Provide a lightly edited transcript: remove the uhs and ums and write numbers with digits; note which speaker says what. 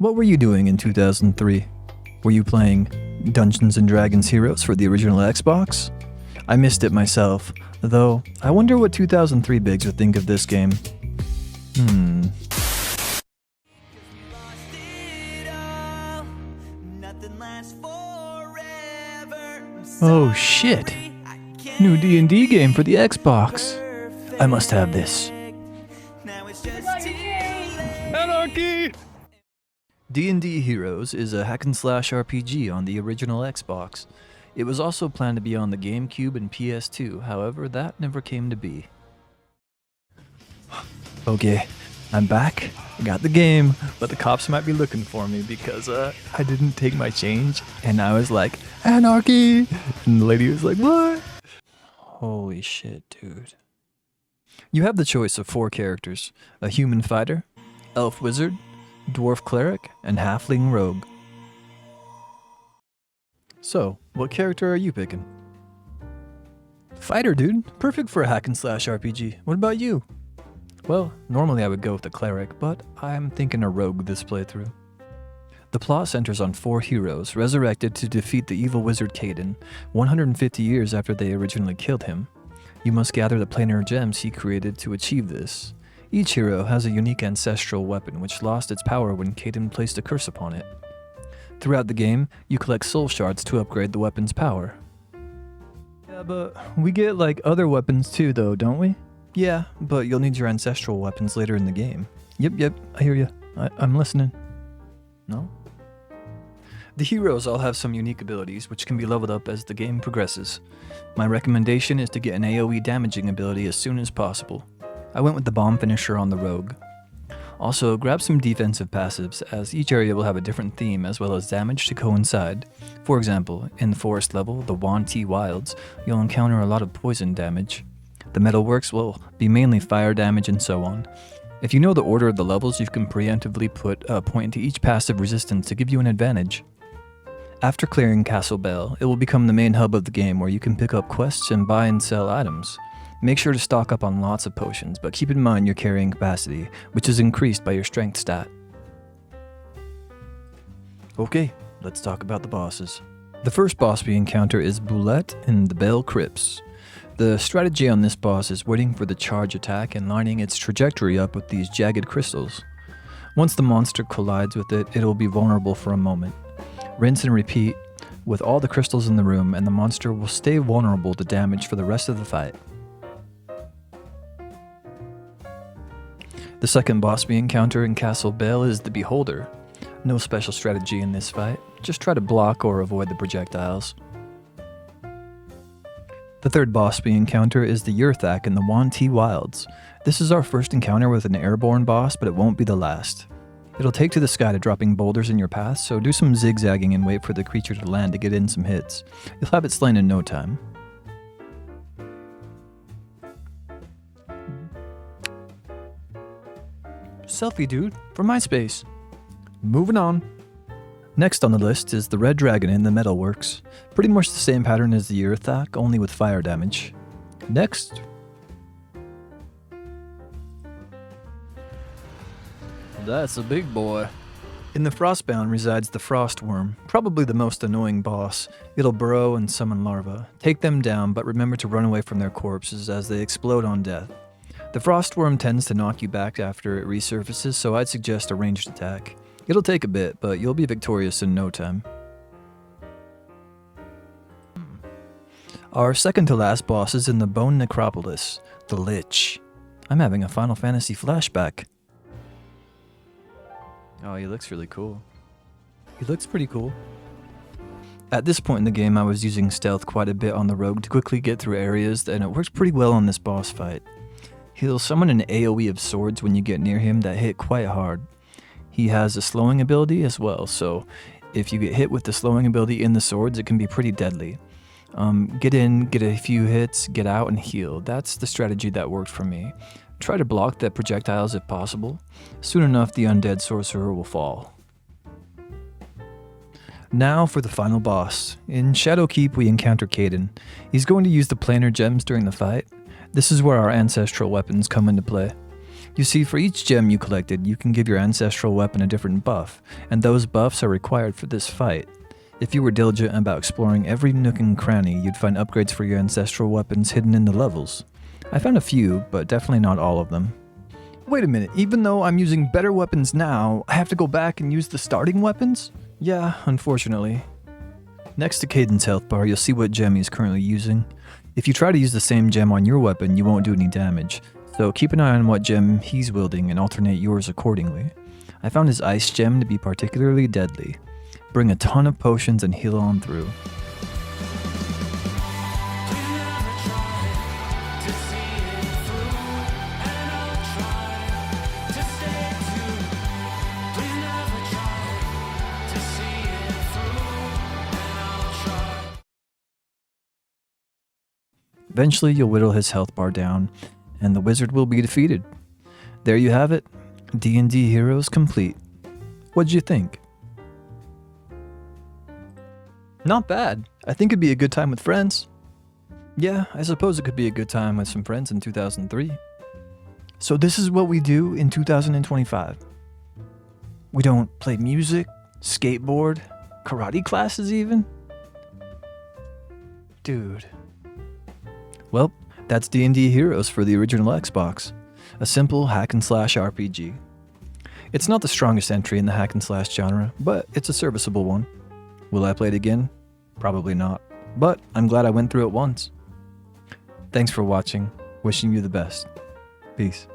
Speaker 1: What were you doing in 2003? Were you playing Dungeons & Dragons Heroes for the original Xbox? I missed it myself, though I wonder what 2003 bigs would think of this game. Oh shit! New D&D game for the Xbox. I must have this. Anarchy! D&D Heroes is a hack-and-slash RPG on the original Xbox. It was also planned to be on the GameCube and PS2, however, that never came to be. Okay, I'm back. I got the game, but the cops might be looking for me because I didn't take my change, and I was like, anarchy! And the lady was like, what? Holy shit, dude. You have the choice of 4 characters: a human fighter, elf wizard, dwarf cleric, and halfling rogue. So, what character are you picking? Fighter, dude. Perfect for a hack-and-slash RPG. What about you? Well, normally I would go with the cleric, but I'm thinking a rogue this playthrough. The plot centers on 4 heroes resurrected to defeat the evil wizard Caden, 150 years after they originally killed him. You must gather the planar gems he created to achieve this. Each hero has a unique ancestral weapon which lost its power when Caden placed a curse upon it. Throughout the game, you collect soul shards to upgrade the weapon's power. Yeah, but we get like other weapons too though, don't we? Yeah, but you'll need your ancestral weapons later in the game. Yep, I hear you. I'm listening. No? The heroes all have some unique abilities which can be leveled up as the game progresses. My recommendation is to get an AoE damaging ability as soon as possible. I went with the bomb finisher on the rogue. Also, grab some defensive passives, as each area will have a different theme as well as damage to coincide. For example, in the forest level, the Yuan-ti Wilds, you'll encounter a lot of poison damage. The metalworks will be mainly fire damage and so on. If you know the order of the levels, you can preemptively put a point into each passive resistance to give you an advantage. After clearing Castle Bell, it will become the main hub of the game where you can pick up quests and buy and sell items. Make sure to stock up on lots of potions, but keep in mind your carrying capacity, which is increased by your strength stat. Okay, let's talk about the bosses. The first boss we encounter is Boulette in the Bell Crypts. The strategy on this boss is waiting for the charge attack and lining its trajectory up with these jagged crystals. Once the monster collides with it, it'll be vulnerable for a moment. Rinse and repeat with all the crystals in the room, and the monster will stay vulnerable to damage for the rest of the fight. The second boss we encounter in Castle Bell is the Beholder. No special strategy in this fight, just try to block or avoid the projectiles. The third boss we encounter is the Yurthak in the Yuan-ti Wilds. This is our first encounter with an airborne boss, but it won't be the last. It'll take to the sky to dropping boulders in your path, so do some zigzagging and wait for the creature to land to get in some hits. You'll have it slain in no time. Selfie, dude, for MySpace. Moving on. Next on the list is the Red Dragon in the Metalworks. Pretty much the same pattern as the Yurthak, only with fire damage. Next. That's a big boy. In the Frostbound resides the Frostworm, probably the most annoying boss. It'll burrow and summon larvae. Take them down, but remember to run away from their corpses as they explode on death. The Frostworm tends to knock you back after it resurfaces, so I'd suggest a ranged attack. It'll take a bit, but you'll be victorious in no time. Our second to last boss is in the Bone Necropolis, the Lich. I'm having a Final Fantasy flashback. Oh, he looks really cool. He looks pretty cool. At this point in the game, I was using stealth quite a bit on the rogue to quickly get through areas, and it works pretty well on this boss fight. He'll summon an AoE of swords when you get near him that hit quite hard. He has a slowing ability as well, so if you get hit with the slowing ability in the swords, it can be pretty deadly. Get in, get a few hits, get out, and heal. That's the strategy that worked for me. Try to block the projectiles if possible. Soon enough, the undead sorcerer will fall. Now for the final boss. In Shadowkeep, we encounter Caden. He's going to use the planar gems during the fight. This is where our ancestral weapons come into play. You see, for each gem you collected, you can give your ancestral weapon a different buff, and those buffs are required for this fight. If you were diligent about exploring every nook and cranny, you'd find upgrades for your ancestral weapons hidden in the levels. I found a few, but definitely not all of them. Wait a minute, even though I'm using better weapons now, I have to go back and use the starting weapons? Yeah, unfortunately. Next to Caden's health bar, you'll see what gem he's currently using. If you try to use the same gem on your weapon, you won't do any damage, so keep an eye on what gem he's wielding and alternate yours accordingly. I found his ice gem to be particularly deadly. Bring a ton of potions and heal on through. Eventually, you'll whittle his health bar down, and the wizard will be defeated. There you have it, D&D Heroes complete. What'd you think? Not bad. I think it'd be a good time with friends. Yeah, I suppose it could be a good time with some friends in 2003. So this is what we do in 2025. We don't play music, skateboard, karate classes even? Dude. Well, that's D&D Heroes for the original Xbox. A simple hack and slash RPG. It's not the strongest entry in the hack and slash genre, but it's a serviceable one. Will I play it again? Probably not. But I'm glad I went through it once. Thanks for watching. Wishing you the best. Peace.